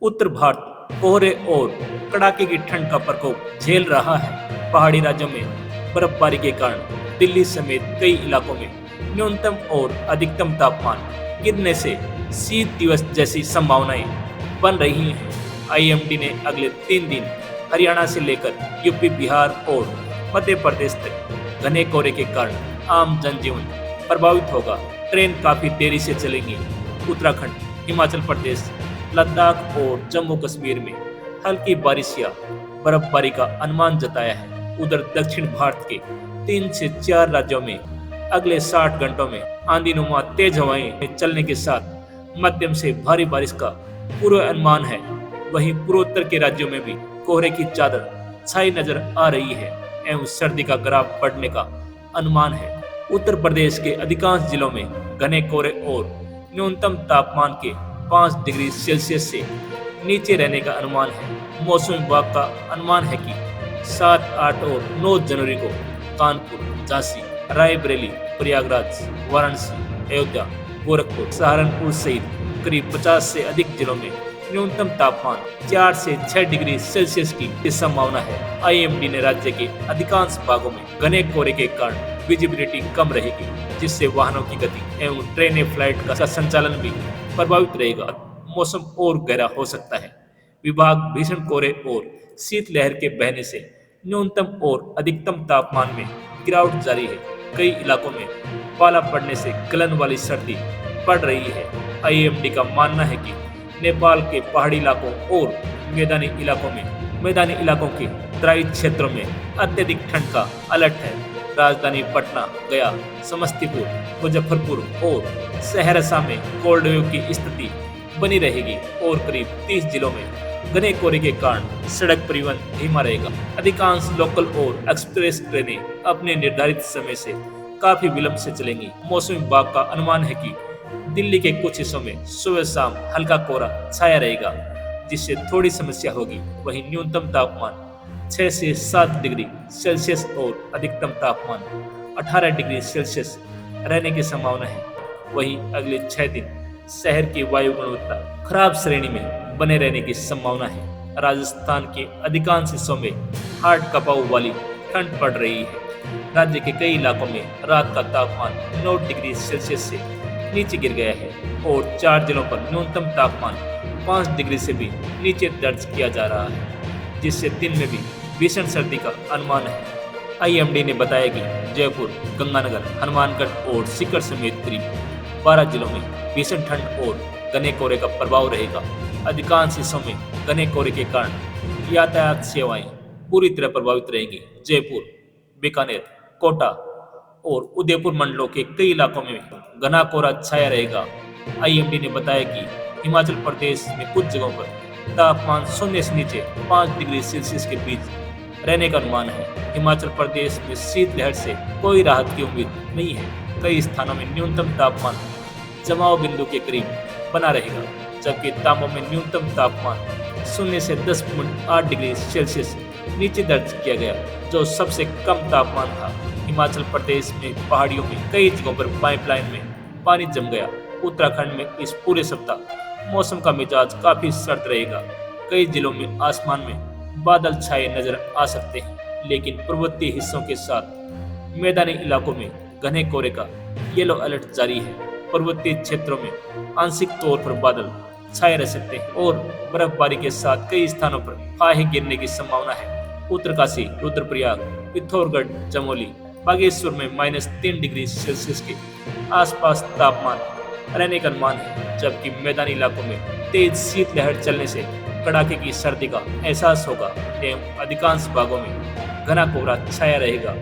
उत्तर भारत कोहरे और कड़ाके की ठंड का प्रकोप झेल रहा है। पहाड़ी राज्यों में बर्फबारी के कारण दिल्ली समेत कई इलाकों में न्यूनतम और अधिकतम तापमान गिरने से शीत दिवस जैसी संभावनाएं बन रही हैं। आईएमडी ने अगले 3 दिन हरियाणा से लेकर यूपी, बिहार और मध्य प्रदेश तक घने कोहरे के कारण आम जनजीवन प्रभावित होगा। ट्रेन काफी देरी से चलेंगी। उत्तराखंड, हिमाचल प्रदेश, लद्दाख और जम्मू कश्मीर में हल्की बारिश या बर्फबारी का अनुमान जताया है। उधर दक्षिण भारत के 3 से 4 राज्यों में अगले 60 घंटों में आंधीनुमा तेज हवाएं चलने के साथ मध्यम से भारी बारिश का पूर्वानुमान है। वहीं पूर्वोत्तर के राज्यों में भी कोहरे की चादर छाई नजर आ रही है एवं सर्दी का ग्राफ बढ़ने का अनुमान है। उत्तर प्रदेश के अधिकांश जिलों में घने कोहरे और न्यूनतम तापमान के 5 डिग्री सेल्सियस से नीचे रहने का अनुमान है। मौसम विभाग का अनुमान है कि 7, 8 और 9 जनवरी को कानपुर, झांसी, रायबरेली, प्रयागराज, वाराणसी, अयोध्या, गोरखपुर, सहारनपुर सहित करीब 50 से अधिक जिलों में न्यूनतम तापमान 4 से 6 डिग्री सेल्सियस की संभावना है। आईएमडी ने राज्य के अधिकांश भागों में घने कोहरे के कारण विजिबिलिटी कम रहेगी, जिससे वाहनों की गति एवं ट्रेन फ्लाइट का संचालन भी प्रभावित रहेगा। मौसम और गहरा हो सकता है। विभाग भीषण कोहरे और शीतलहर के बहने से न्यूनतम और अधिकतम तापमान में गिरावट जारी है। कई इलाकों में पाला पड़ने से गलन वाली सर्दी पड़ रही है। आईएमडी का मानना है कि नेपाल के पहाड़ी इलाकों और मैदानी इलाकों के तराई क्षेत्रों में अत्यधिक ठंड का अलर्ट है। राजधानी पटना, गया, समस्तीपुर, मुजफ्फरपुर और सहरसा में कोल्ड वेव की स्थिति बनी रहेगी और करीब 30 जिलों में घने कोहरे के कारण सड़क परिवहन धीमा रहेगा। अधिकांश लोकल और एक्सप्रेस ट्रेनें अपने निर्धारित समय से काफी विलंब से चलेंगी। मौसम विभाग का अनुमान है कि दिल्ली के कुछ हिस्सों में सुबह शाम हल्का कोहरा छाया रहेगा, जिससे थोड़ी समस्या होगी। वहीं न्यूनतम तापमान 6 से 7 डिग्री सेल्सियस और अधिकतम तापमान 18 डिग्री सेल्सियस रहने की संभावना है। वहीं अगले 6 दिन शहर की वायु गुणवत्ता खराब श्रेणी में बने रहने की संभावना है। राजस्थान के अधिकांश हिस्सों में हार्ड कपाव वाली ठंड पड़ रही है। राज्य के कई इलाकों में रात का तापमान 9 डिग्री सेल्सियस से नीचे गिर गया है और 4 जिलों पर न्यूनतम तापमान 5 डिग्री से भी नीचे दर्ज किया जा रहा है, जिससे दिन में भी भीषण सर्दी का अनुमान है। आईएमडी ने बताया कि जयपुर, गंगानगर, हनुमानगढ़ और सीकर समेत करीब 12 जिलों में भीषण ठंड और घने कोहरे का प्रभाव रहेगा। अधिकांश हिस्सों में घने कोहरे के कारण यातायात सेवाएं पूरी तरह प्रभावित रहेंगी। जयपुर, बीकानेर, कोटा और उदयपुर मंडलों के कई इलाकों में घना कोहरा छाया रहेगा। आईएमडी ने बताया कि हिमाचल प्रदेश में कुछ जगहों पर तापमान 0 से नीचे 5 डिग्री सेल्सियस के बीच रहने का अनुमान है। हिमाचल प्रदेश में शीतलहर से कोई राहत की उम्मीद नहीं है। कई स्थानों में न्यूनतम तापमान जमाव बिंदु के करीब बना रहेगा, जबकि तांबों में न्यूनतम तापमान 0 से 10.8 डिग्री सेल्सियस नीचे दर्ज किया गया, जो सबसे कम तापमान था। हिमाचल प्रदेश में पहाड़ियों में कई जगहों पर पाइपलाइन में पानी जम गया। उत्तराखंड में इस पूरे सप्ताह मौसम का मिजाज काफी सर्द रहेगा। कई जिलों में आसमान में बादल छाए नजर आ सकते हैं, लेकिन पूर्वोत्तरी हिस्सों के साथ मैदानी इलाकों में घने कोहरे का येलो अलर्ट जारी है। पर्वतीय क्षेत्रों में आंशिक तौर पर बादल छाए रह सकते हैं और बर्फबारी के साथ कई स्थानों पर फाहे गिरने की संभावना है। उत्तरकाशी, रुद्रप्रयाग, पिथौरागढ़, चमोली, बागेश्वर में -3 डिग्री सेल्सियस के आसपास तापमान रहने का अनुमान है, जबकि मैदानी इलाकों में तेज शीतलहर चलने से कड़ाके की सर्दी का एहसास होगा एवं अधिकांश भागों में घना कोहरा छाया रहेगा।